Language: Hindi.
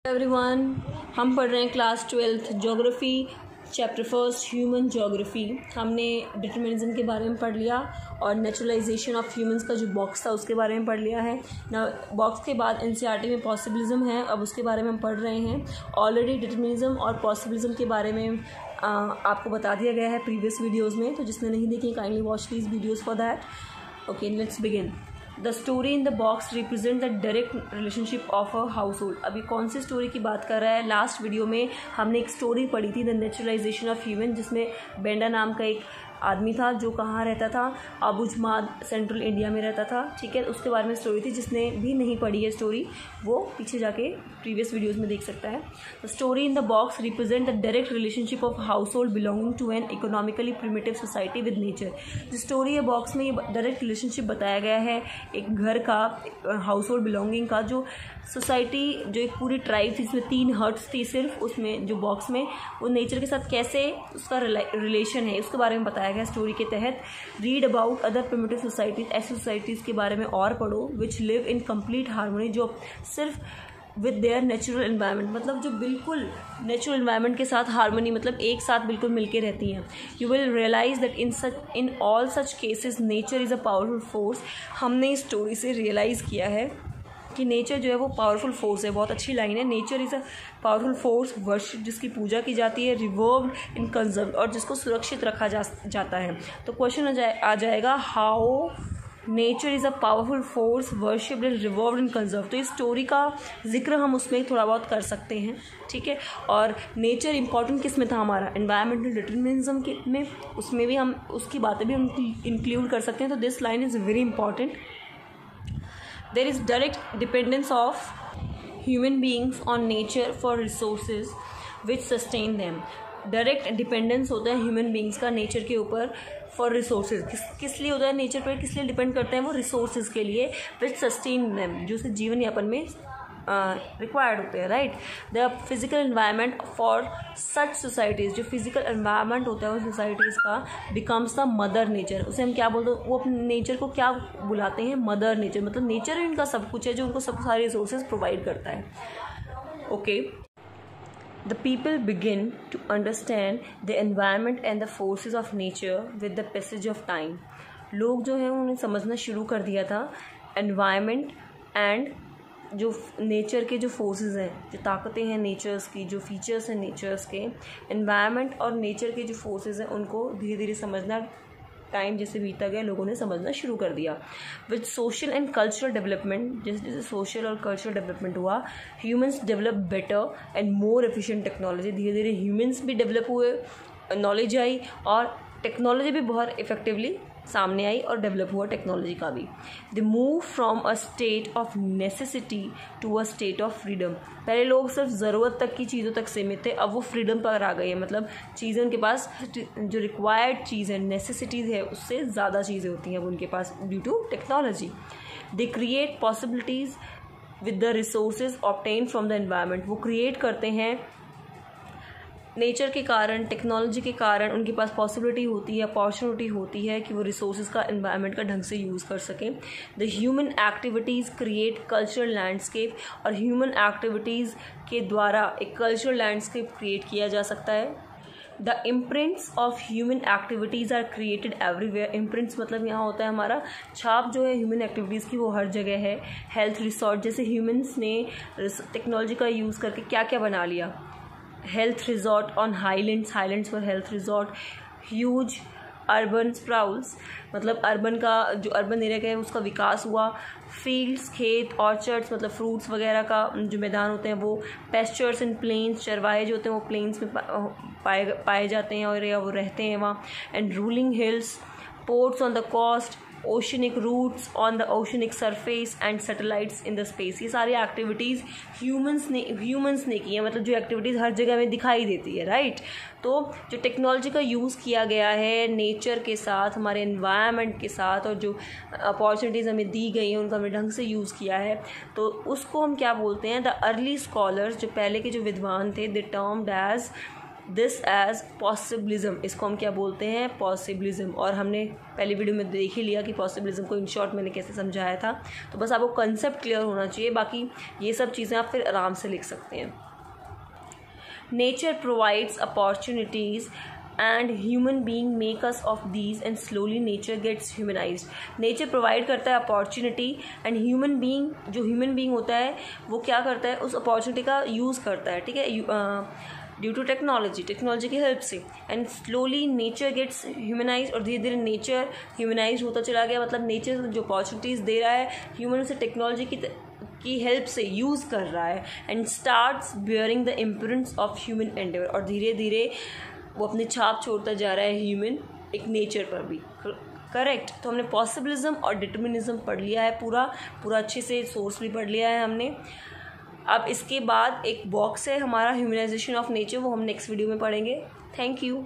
एवरीवन, हम पढ़ रहे हैं class 12th geography chapter first human geography. हमने डिटरमिनिज्म के बारे में पढ़ लिया और नेचुरलाइजेशन ऑफ ह्यूमंस का जो बॉक्स था उसके बारे में पढ़ लिया है ना। बॉक्स के बाद एनसीईआरटी में पॉसिबिलिज्म है, अब उसके बारे में हम पढ़ रहे हैं। ऑलरेडी डिटरमिनिज्म और पॉसिबिलिज्म के बारे में आपको बता दिया गया है प्रीवियस वीडियोज़ में, तो जिसने नहीं देखी kindly watch these videos for that. Okay, let's begin. The story in the box represent the direct relationship of a house hold. अभी कौन सी स्टोरी की बात कर रहा है? लास्ट वीडियो में हमने एक स्टोरी पढ़ी थी, द नेचुरलाइजेशन ऑफ ह्यूमन, जिसमें बेंडा नाम का एक आदमी था जो कहाँ रहता था, अबुझमाद सेंट्रल इंडिया में रहता था। ठीक है, उसके बारे में स्टोरी थी। जिसने भी नहीं पढ़ी है स्टोरी वो पीछे जाके प्रीवियस वीडियोज़ में देख सकता है। The story in the box represent the direct relationship of हाउस होल्ड belonging to an economically primitive society with nature. जो स्टोरी है बॉक्स में ये डायरेक्ट रिलेशनशिप बताया गया है एक घर का, हाउस होल्ड बिलोंगिंग का, जो सोसाइटी, जो एक पूरी ट्राइब थी, इसमें 3 हट्स थी सिर्फ उसमें, जो बॉक्स में वो नेचर के साथ कैसे उसका रिलेशन है उसके बारे में बताया गया स्टोरी के तहत। Read about other primitive societies, ऐसी सोसाइटीज़ के बारे में और पढ़ो which live in complete harmony, जो सिर्फ विद देयर नेचुरल एनवायरनमेंट, मतलब जो बिल्कुल नेचुरल एनवायरनमेंट के साथ हार्मनी, मतलब एक साथ बिल्कुल मिलके रहती हैं। You will realize that in all such cases nature is a powerful force. हमने इस स्टोरी से रियलाइज़ किया है कि नेचर जो है वो पावरफुल फोर्स है। बहुत अच्छी लाइन है, nature is a powerful force worship, जिसकी पूजा की जाती है, रिवर्व्ड इन कंजर्व, और जिसको सुरक्षित रखा जाता है। तो क्वेश्चन आ जाएगा, how nature is a powerful force worshipped and revered in conserve. तो इस स्टोरी का जिक्र हम उसमें थोड़ा बहुत कर सकते हैं। ठीक है, और नेचर इंपॉर्टेंट किस में था हमारा? एनवायरमेंटल डिटरमिनिज्म के में, उसमें भी हम उसकी बातें भी हम इंक्लूड कर सकते हैं। तो this line is very important. There is direct dependence of human beings on nature for resources which sustain them. Direct dependence होता है ह्यूमन बींग्स का नेचर के ऊपर फॉर रिसोर्सेज। किस लिए होता है? नेचर पर किस लिए डिपेंड करते हैं वो? रिसोर्सेज के लिए, विच सस्टेन देम, जो उसे जीवन यापन में रिक्वायर्ड होते हैं। Right, the physical environment for such societies, जो फिजिकल एनवायरनमेंट होता है उन सोसाइटीज़ का, बिकम्स द मदर नेचर। उसे हम क्या बोलते हैं? वो अपने नेचर को क्या बुलाते हैं? Mother nature. मतलब नेचर इनका सब कुछ है जो उनको सब सारे रिसोर्सेज प्रोवाइड करता है। Okay, the people begin to understand the environment and the forces of nature with the passage of time. लोग जो है उन्हें समझना शुरू कर दिया था एनवायरनमेंट एंड जो नेचर के जो फोर्सेस हैं, जो ताकतें हैं नेचर्स की, जो फीचर्स हैं नेचर्स के, एनवायरनमेंट और नेचर के जो फोर्सेस हैं उनको धीरे धीरे समझना, टाइम जैसे बीता गया लोगों ने समझना शुरू कर दिया। With social and cultural development, जैसे जैसे सोशल और कल्चरल डेवलपमेंट हुआ, humans develop better and more efficient technology. धीरे धीरे ह्यूमंस भी डेवलप हुए, नॉलेज आई और टेक्नोलॉजी भी बहुत इफेक्टिवली सामने आई और डेवलप हुआ टेक्नोलॉजी का भी। They move from a state of necessity to a state of freedom. पहले लोग सिर्फ ज़रूरत तक की चीज़ों तक सीमित थे, अब वो फ्रीडम पर आ गए हैं। मतलब चीज़ें उनके पास, जो रिक्वायर्ड चीज़ है, नेसेसिटीज़ है, उससे ज़्यादा चीज़ें होती हैं अब उनके पास due to technology. They create possibilities with the resources obtain from the environment. वो क्रिएट करते हैं नेचर के कारण, टेक्नोलॉजी के कारण उनके पास पॉसिबिलिटी होती है, अपॉर्चुनिटी होती है कि वो रिसोर्सेज का एनवायरनमेंट का ढंग से यूज़ कर सकें। The human activities create cultural landscape, और ह्यूमन एक्टिविटीज़ के द्वारा एक कल्चरल लैंडस्केप क्रिएट किया जा सकता है। The imprints of human activities are created everywhere. Imprints मतलब यहाँ होता है हमारा छाप जो है ह्यूमन एक्टिविटीज़ की, वो हर जगह है। हेल्थ रिसोर्ट, जैसे ह्यूमन्स ने टेक्नोलॉजी का यूज़ करके क्या क्या बना लिया। हेल्थ रिजॉर्ट ऑन हाईलैंड्स पर हेल्थ रिजॉर्ट। ह्यूज अर्बन स्प्राउल्स, मतलब अर्बन का जो अर्बन एरिया का है उसका विकास हुआ। फील्ड्स, खेत, ऑर्चर्ड्स, मतलब फ्रूट्स वगैरह का जो मैदान होते हैं वो। पेस्चर्स एंड प्लेन्स, चरवाहे जो होते हैं वो प्लेन्स में पाए जाते हैं और या वो रहते हैं वहाँ। And rolling hills, ports on the coast, oceanic routes on the oceanic surface and satellites in the space. ये सारी एक्टिविटीज़ ह्यूमंस ने की है, मतलब जो एक्टिविटीज़ हर जगह में दिखाई देती है। राइट, तो जो टेक्नोलॉजी का यूज़ किया गया है नेचर के साथ, हमारे एनवायरनमेंट के साथ, और जो अपॉर्चुनिटीज़ हमें दी गई हैं उनका हमें ढंग से यूज़ किया है, तो उसको हम क्या बोलते हैं? द अर्ली स्कॉलर्स, जो पहले के जो विद्वान थे, they termed as this as possibilism, इसको हम क्या बोलते हैं, पॉसिबिलिज्म। और हमने पहली वीडियो में देख ही लिया कि पॉसिबिलिज्म को इन शॉर्ट मैंने कैसे समझाया था। तो बस आपको कंसेप्ट क्लियर होना चाहिए, बाकी ये सब चीज़ें आप फिर आराम से लिख सकते हैं। Nature provides opportunities and human being make use of these and slowly nature gets humanized. Nature provide करता है अपॉर्चुनिटी एंड ह्यूमन बीइंग, जो ह्यूमन बीइंग होता है वो क्या करता है, उस अपॉर्चुनिटी का यूज़ करता है, ठीक है, ड्यू टू टेक्नोलॉजी की हेल्प से। And slowly nature gets humanize, और धीरे धीरे नेचर ह्यूमनाइज होता चला गया। मतलब नेचर जो अपॉर्चुनिटीज़ दे रहा है ह्यूमन से टेक्नोलॉजी की हेल्प से यूज़ कर रहा है। And starts bearing the imprints of human Endeavour, और धीरे धीरे वो अपनी छाप छोड़ता जा रहा है ह्यूमन एक नेचर पर भी। करेक्ट। तो हमने पॉसिबिलिज्म और डिटर्मिनिज्म पढ़ लिया है, पूरा अच्छे से सोर्स भी पढ़ लिया है हमने। अब इसके बाद एक बॉक्स है हमारा ह्यूमनाइजेशन ऑफ नेचर, वो हम नेक्स्ट वीडियो में पढ़ेंगे। Thank you.